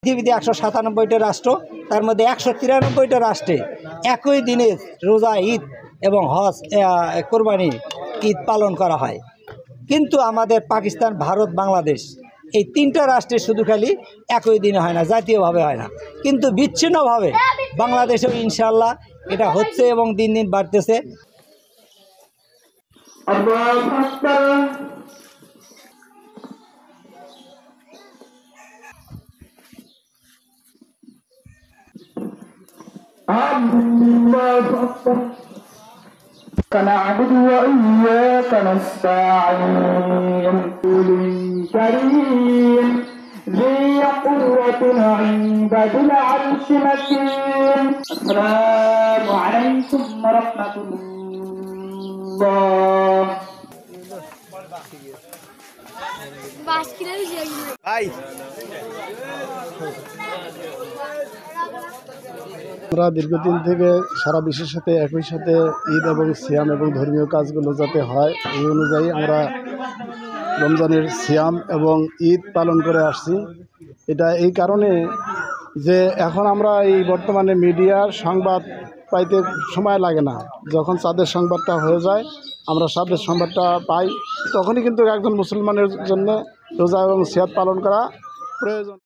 পৃথিবীতে 197টা রাষ্ট্র, তার মধ্যে 193টা রাষ্ট্রে একই দিনে রোজা ঈদ এবং হজ কোরবানি ঈদ পালন করা হয়। কিন্তু আমাদের পাকিস্তান, ভারত, বাংলাদেশ এই 3টা রাষ্ট্রে শুধু খালি একই দিনে হয় না, জাতীয়ভাবে হয় না, কিন্তু বিচ্ছিন্নভাবে বাংলাদেশেও ইনশাআল্লাহ এটা হচ্ছে এবং দিন দিন বাড়তেছে। نعبد وإياك نستعين كريم ذي قوة عند ذي العرش مكين السلام عليكم ورحمة الله আমরা দীর্ঘদিন থেকে সারা বিশ্বের সাথে একই সাথে ঈদ এবং সিয়াম এবং ধর্মীয় কাজগুলো যাতে হয় এই অনুযায়ী আমরা রমজানের সিয়াম এবং ঈদ পালন করে আসছি। এটা এই কারণে যে এখন আমরা এই বর্তমানে মিডিয়ার সংবাদ পাইতে সময় লাগে না, যখন চাঁদের সংবাদটা হয়ে যায় আমরা চাঁদের সংবাদটা পাই, তখনই কিন্তু একজন মুসলমানের জন্য রোজা এবং সিয়াম পালন করা প্রয়োজন।